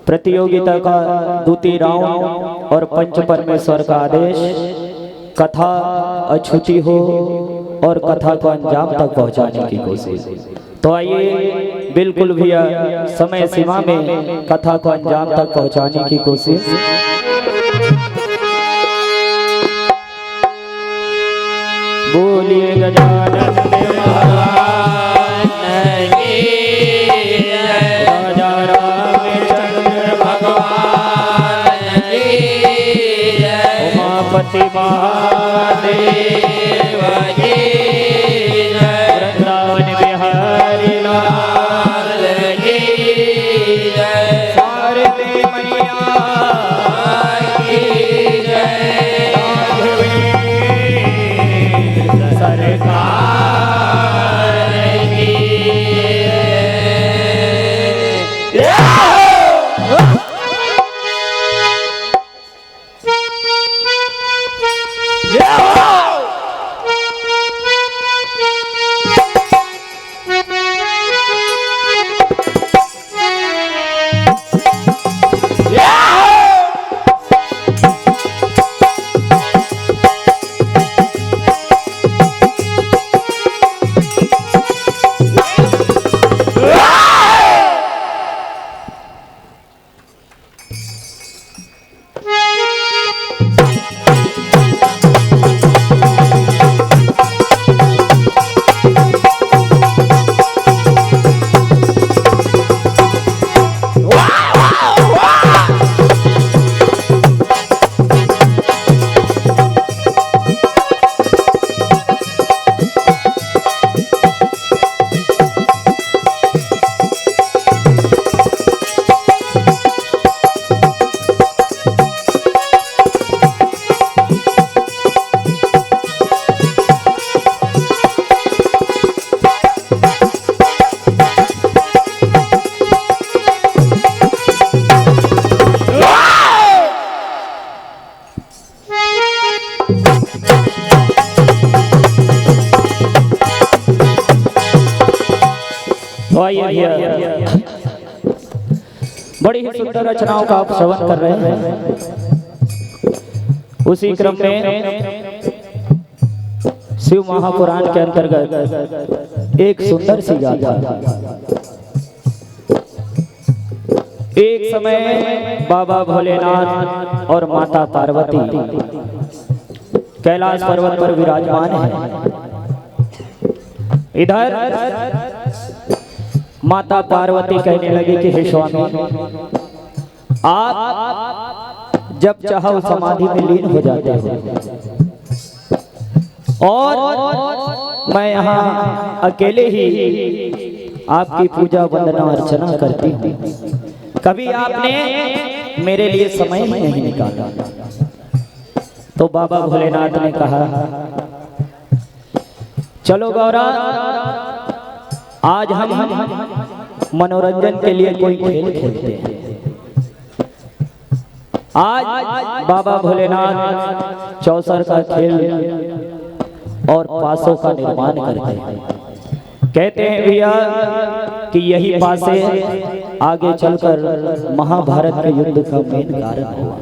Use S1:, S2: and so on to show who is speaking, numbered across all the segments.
S1: प्रतियोगिता का द्वितीय राउंड और पंच परमेश्वर का आदेश, कथा अछूती हो और कथा को अंजाम तक पहुंचाने की कोशिश। तो आइए बिल्कुल भैया समय सीमा में कथा को अंजाम तक पहुंचाने की कोशिश। बोलिए गजानन देव भगवान की जय, राजा रामचंद्र भगवान की जय, उमापति महादेव की जय, वृंदावन बिहारी लाल की जय, शारदे मैया की जय, सरकार की बड़ी ही सुंदर रचनाओं का आप श्रवण कर रहे हैं। उसी क्रम में शिव महापुराण के अंतर्गत एक सुंदर सी गाथा। एक समय बाबा भोलेनाथ और माता पार्वती कैलाश पर्वत पर विराजमान हैं। इधर माता पार्वती कहने लगी कि हे स्वामी, आप जब चाहो समाधि में लीन हो जाते हो और मैं यहाँ अकेले ही आपकी पूजा वंदना अर्चना करती हूँ। कभी आपने मेरे लिए समय ही नहीं निकाला। तो बाबा भोलेनाथ ने कहा, चलो गौरा, आज हम मनोरंजन के लिए कोई खेल खेलते हैं। आज बाबा भोलेनाथ चौसर का खेल और पासों का निर्माण करते हैं। कहते हैं भैया कि यही पासे आगे चलकर महाभारत के युद्ध का मेन कारण हुआ।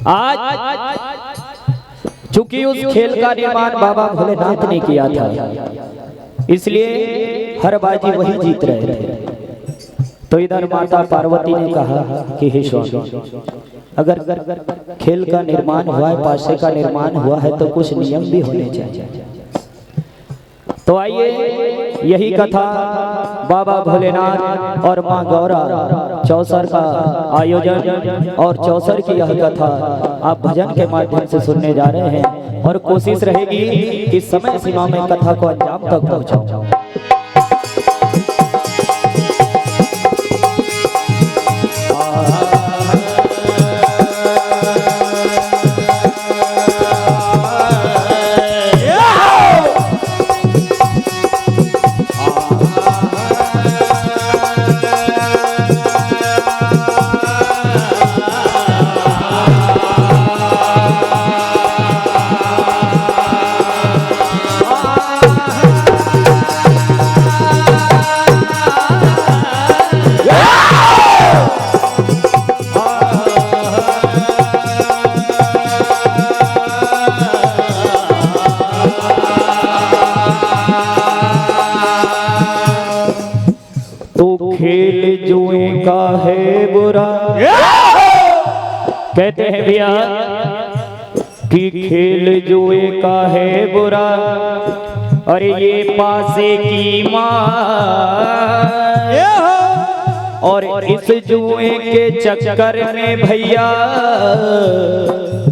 S1: आज चूंकि उस खेल का निर्माण बाबा भोलेनाथ ने किया था, इसलिए हर बाजी वही जीत रहे थे। तो इधर माता पार्वती ने कहा कि हे स्वामी, अगर खेल का निर्माण हुआ है, पासे का निर्माण हुआ है, तो कुछ नियम भी होने चाहिए। तो आइए यही कथा बाबा भोलेनाथ और माँ गौरा चौसर का आयोजन और चौसर की यह कथा आप भजन के माध्यम से सुनने जा रहे हैं। और कोशिश रहेगी कि समय सीमा में कथा को अंजाम तक पहुंचाऊं। खेल जुए का है बुरा। कहते हैं भैया कि खेल जुए का है बुरा और ये पासे की माँ और इस जुए के चक्कर में भैया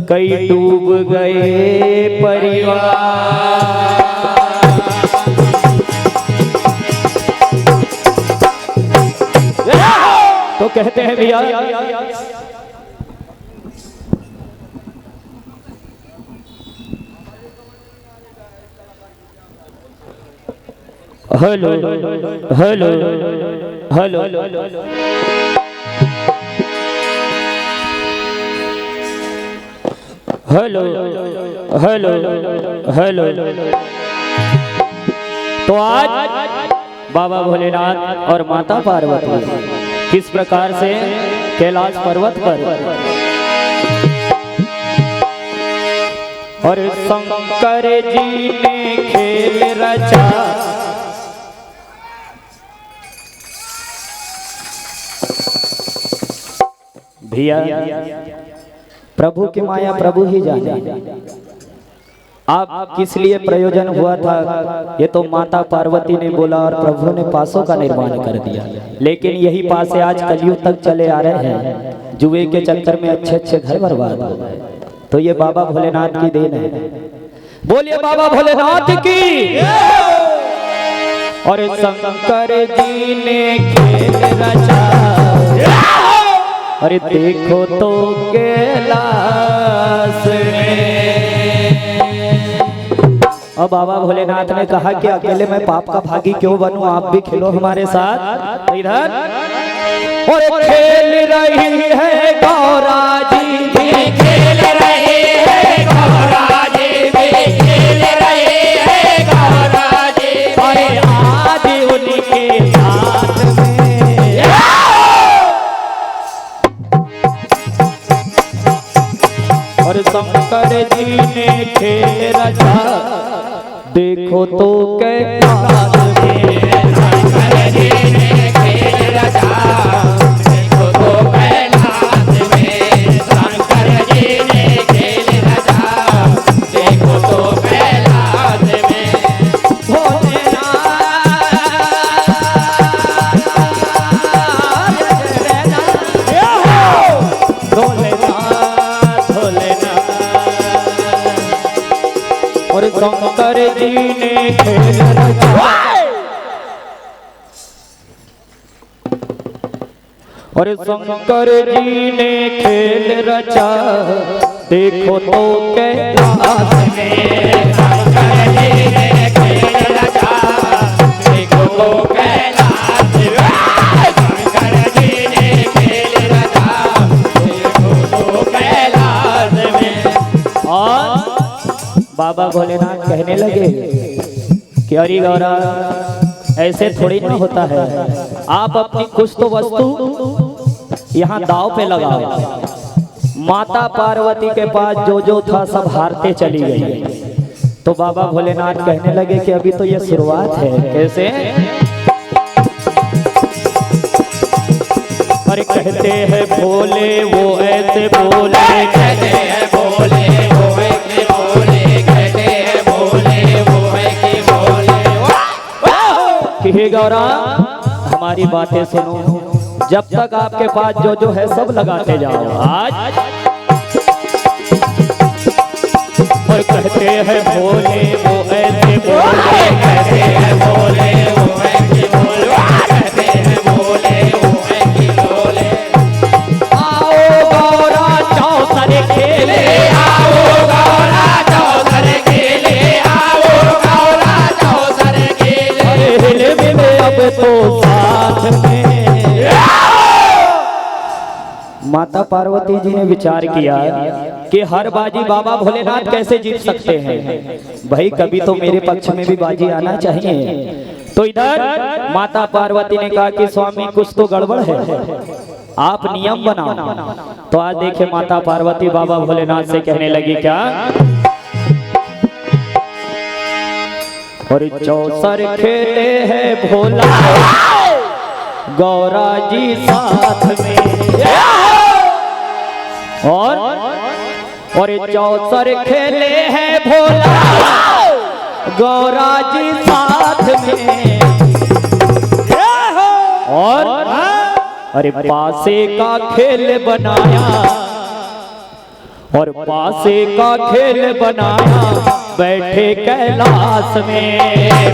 S1: कई डूब गए परिवार। तो कहते हैं भैया hello hello hello hello hello hello. तो आज बाबा भोलेनाथ और माता पार्वती किस प्रकार से कैलाश पर्वत पर और शंकर जी ने खेल रचा। भैया प्रभु की माया प्रभु ही जाने। आप किस लिए प्रयोजन हुआ था ये तो माता पार्वती ने बोला और प्रभु ने पासों का निर्माण कर दिया। लेकिन यही पासे आज कलयुग तक चले आ रहे हैं, जुए के चक्कर में अच्छे अच्छे घर बर्बाद हो गए। तो ये बाबा भोलेनाथ की देन है। बोलिए बाबा भोलेनाथ की। और शंकर जी ने खेल रचा। अरे देखो तो कैलाश में। अब बाबा भोलेनाथ ने कहा कि अकेले मैं पाप का भागी क्यों बनूं, आप भी खेलो हमारे साथ। तो इधर और खेल रही है गौरा जी भी खेल रहे हैं, गौरा जी भी खेल रहे हैं, गौरा जी भी आज उनके साथ में। और शंकर जी ने खेल रचा। देखो तो कैलाश में शंकर जी ने खेल रचा। देखो तो कैलाश में शंकर जी ने खेल रचा। देखो तो कैलाश में और शंकर जी ने खेल रचा। और शंकर जी ने खेल रचा। देखो तो कैलाश में शंकर जी ने खेल रचा। देखो तो कैलाश में शंकर जी ने खेल रचा। देखो तो कैलाश में। और बाबा भोलेनाथ कहने लगे कि अरे गौरा ऐसे थोड़ी ना होता है, आप अपनी कुछ तो वस्तु यहाँ दाव पे लगाओ। माता पार्वती के पास जो जो था सब हारते चली गई। तो बाबा भोलेनाथ कहने लगे कि अभी तो ये शुरुआत है। कैसे? अरे कहते हैं भोले वो ऐसे बोले, कहते हैं भोले वो ऐसे बोले, कहते हैं भोले वो ऐसे बोले। कि हे गौरा हमारी बातें सुनो, जब तक आपके पास जो जो है सब लगाते जाओ आज। और कहते हैं भोले वो ऐसे बोले, कहते हैं भोले वो ऐसे बोले, कहते हैं भोले वो ऐसे बोले। आओ गौरा चौसर खेले, आओ गौरा चौसर खेले, आओ गौरा चौसर खेले। अरे मिले अब तो साथ में। माता पार्वती जी ने विचार किया कि हर बाजी बाबा भोलेनाथ कैसे जीत सकते हैं। भाई कभी तो मेरे पक्ष में भी बाजी आना चाहिए। तो इधर माता पार्वती ने कहा कि स्वामी कुछ तो गड़बड़ है, आप नियम बनाओ। तो आज देखिए माता पार्वती बाबा भोलेनाथ से कहने लगी क्या? और चौसर खेले है भोला, गौरा जी साथ में, और चौसर खेले हैं भोला गौरा जी साथ में। और अरे पासे का खेल बनाया, और पासे का खेल बनाया बैठे कैलाश में।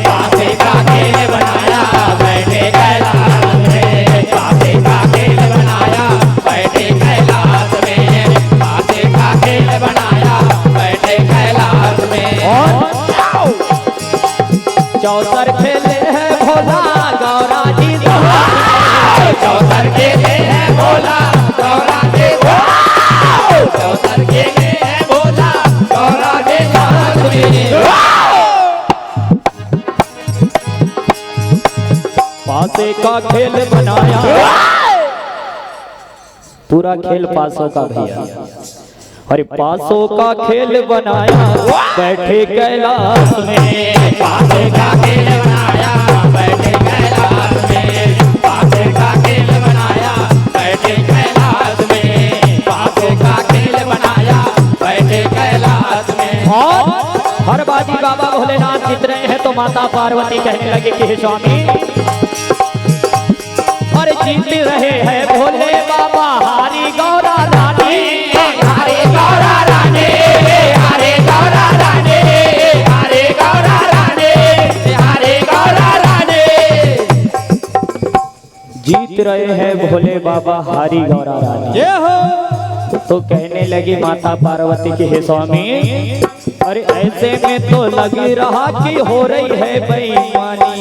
S1: पासे का खेल बनाया बैठे कैलाश में, पासे का खेल बनाया बैठे कैलाश में, पासे का खेल बनाया बैठे कैलाश में। और चौसर खेले हैं भोला गौरा जी साथ में, चौसर खेले हैं भोला गौरा जी साथ में, चौसर खेले हैं भोला गौरा जी साथ में। पासे का खेल बनाया, पूरा खेल पासों का भैया, अरे पासों का खेल बनाया बैठे कैलाश में। पासे का खेल बनाया बैठे कैलाश में, पासे का खेल बनाया बैठे कैलाश में, पासे का खेल बनाया बैठे कैलाश में। और हर बाजी बाबा भोलेनाथ जीत रहे हैं तो माता पार्वती कहने लगे कि हे स्वामी, और जीत रहे हैं भोले बाबा हारी गौरा रानी, हारे गौरा रानी, हारे गौरा रानी, हारे गौरा रानी, हारे गौरा रानी। जीत रहे हैं भोले बाबा हारी गौरा रानी। ये हो तो कहने लगी माता पार्वती के हे स्वामी, अरे ऐसे में तो लग रहा कि हो रही है बेईमानी।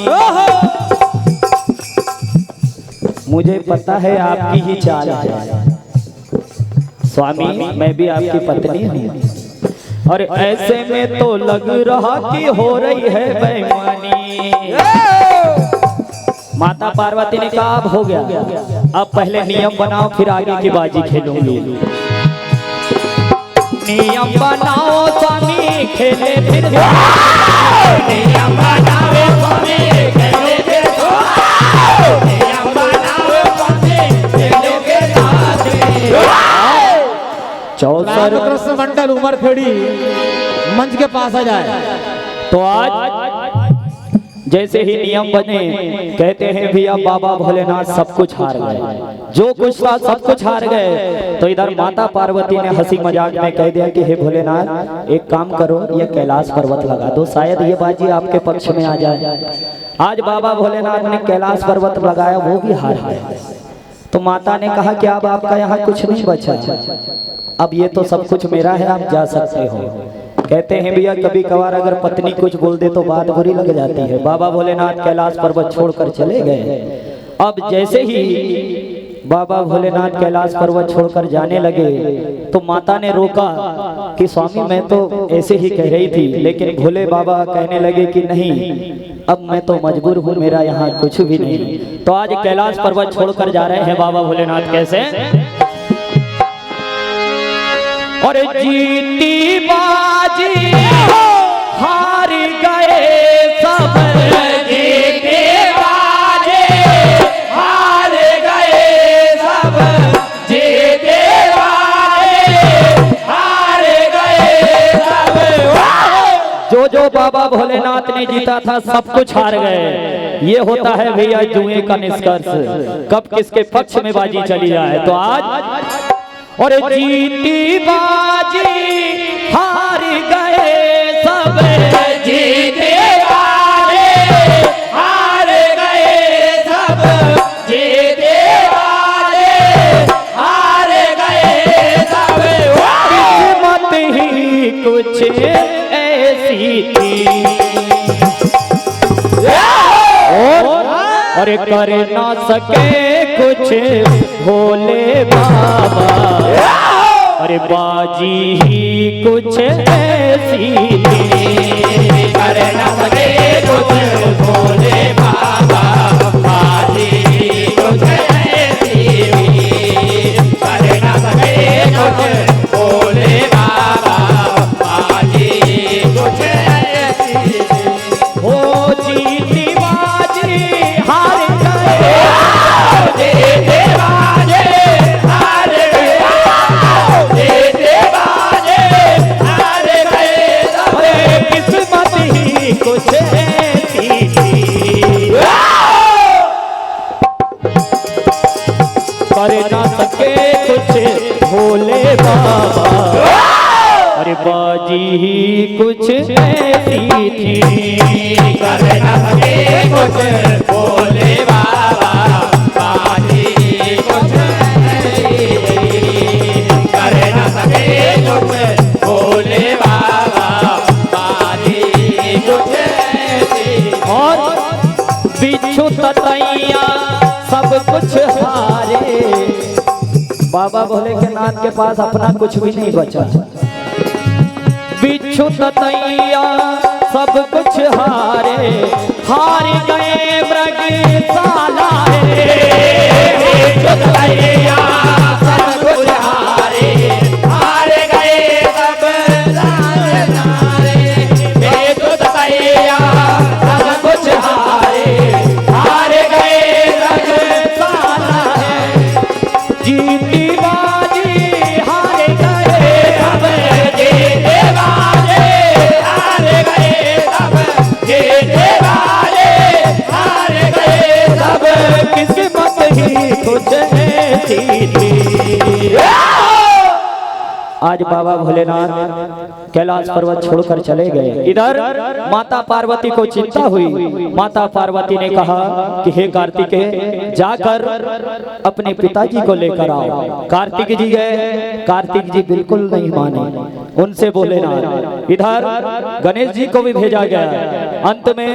S1: मुझे पता है आपकी ही चाल है स्वामी, मैं भी आपकी पत्नी हूँ, और ऐसे में तो लग रहा कि हो रही है बेईमानी। माता पार्वती ने कहा अब हो गया, अब पहले नियम बनाओ फिर आगे की बाजी खेलूंगी। नियम बनाओ स्वामी खेले फिर, नियम बनाओ स्वामी खेले फिर, नियम बनाओ स्वामी खेले फिर। चौसर
S2: कृष्ण मंडल उमरखेड़ी मंच के पास आ जाए।
S1: तो आज जैसे ही नियम बने, कहते हैं भैया बाबा भोलेनाथ सब कुछ हार गए, जो कुछ था सब कुछ हार गए। तो इधर माता पार्वती ने हंसी मजाक में कह दिया कि हे भोलेनाथ एक काम करो, ये कैलाश पर्वत लगा दो, शायद ये बाजी आपके पक्ष में आ जाए। आज बाबा भोलेनाथ ने कैलाश पर्वत लगाया, वो भी हार गए। तो माता ने कहा कि अब आपका यहाँ कुछ नहीं बचा, अब ये तो सब कुछ मेरा है, आप जा सकते हो। कहते हैं भैया कभी कभार अगर पत्नी कुछ बोल दे तो बात बुरी लग जाती है। बाबा भोलेनाथ कैलाश पर्वत छोड़कर चले गए। अब जैसे ही बाबा भोलेनाथ कैलाश पर्वत छोड़कर जाने लगे तो माता ने रोका कि स्वामी मैं तो ऐसे ही कह रही थी, लेकिन भोले बाबा कहने लगे कि नहीं, अब मैं तो मजबूर हूँ, मेरा यहाँ कुछ भी नहीं। तो आज कैलाश पर्वत छोड़कर जा रहे हैं बाबा भोलेनाथ। कैसे? और जीती बाजी हार गए सब, जीती बाजी हार गए सब, जीती बाजी हार गए सब। जो बाबा भोलेनाथ ने जीता था सब कुछ हार गए। ये होता है भैया जुए का निष्कर्ष, कब किसके पक्ष में बाजी चली जाए। तो आज और जीती बाजी हार गए सब, जीती बाजी हार गए सब, जीती बाजी हार गए सब। किस्मत ही कुछ ऐसी थी और कर ना सके कुछ भोले बाबा, अरे बाजी ही कुछ ऐसी थी। कर ना सके कुछ भोले बाबा, बाजी ही कुछ ऐसी थी। कर ना सके कुछ भोले बाबा, बाजी ही कुछ ऐसी थी। हो जीती बाजी हार गए कर ना सके कुछ भोले बाबा। अरे बाजी ही कुछ ऐसी थी,
S3: कर ना सके कुछ भोले बाबा, बाजी कुछ ऐसी थी। कर ना सके कुछ भोले बाबा, बाजी कुछ ऐसी।
S1: और बिच्छू ततैया सब कुछ हारे। बाबा भोले के नाथ के पास अपना कुछ भी नहीं बचा। बिच्छू ततैया सब कुछ हारे, हार गए मृगशाला रे।
S3: बिच्छू ततैया सब कुछ हारे, हार गए सब सारे। बिच्छू ततैया सब कुछ हारे, हार गए मृगशाला रे।
S1: जीती बाजी हार गए
S3: सब जीते वाले हार गए, सब जीते वाले हार गए सब।
S1: किस्मत ही कुछ ऐसी थी। आज बाबा भोलेनाथ कैलाश पर्वत छोड़कर चले गए। इधर माता पार्वती को चिंता हुई। माता पार्वती ने कहा कि हे कार्तिकेय, जाकर अपने पिताजी को लेकर आओ। कार्तिक जी गए। कार्तिक जी बिल्कुल नहीं माने, उनसे बोले ना। इधर गणेश जी को भी भेजा गया। अंत में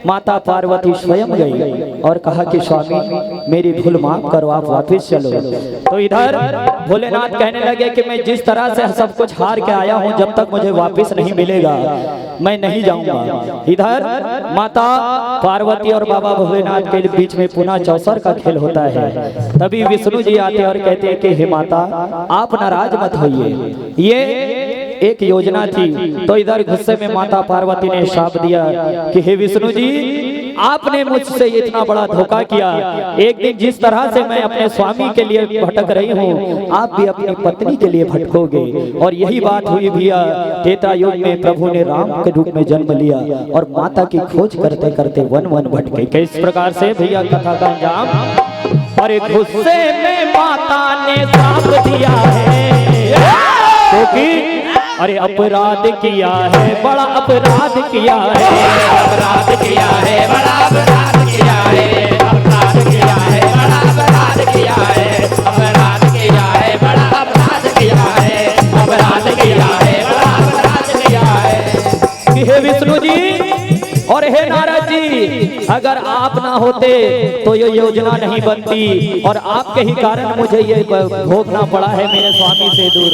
S1: माता पार्वती स्वयं गई और कहा कि स्वामी मेरी भूल माफ करो, आप वापस चलो। तो इधर भोलेनाथ कहने लगे कि मैं जिस तरह से सब कुछ हार के आया हूँ, जब तक मुझे वापस नहीं मिलेगा मैं नहीं जाऊंगा। इधर माता पार्वती और बाबा भोलेनाथ के बीच में पुनः चौसर का खेल होता है। तभी विष्णु जी आते और कहते हैं कि हे माता आप नाराज मत होइए, ये एक योजना थी। तो इधर गुस्से में माता पार्वती ने शाप दिया कि हे विष्णु जी, आपने मुझसे इतना बड़ा धोखा किया। एक दिन जिस तरह से मैं अपने स्वामी के लिए भटक रही हूँ, आप भी अपनी पत्नी के लिए भटकोगे। और यही बात हुई भैया, त्रेता युग में प्रभु ने राम के रूप में जन्म लिया और माता की खोज करते करते वन वन भटके। किस प्रकार से भैया कथा का अंजाम। और गुस्से में माता ने शाप दिया है, क्योंकि अरे अपराध किया है, बड़ा अपराध किया है,
S3: अपराध किया है, बड़ा अपराध किया है, अपराध किया है, बड़ा अपराध किया है, अपराध किया है, बड़ा अपराध किया है, अपराध किया है, बड़ा अपराध किया है।
S1: हे विष्णु जी और हे नारद जी, अगर आप ना होते तो ये योजना नहीं बनती और आपके ही कारण मुझे ये भोगना पड़ा है मेरे स्वामी से दूर।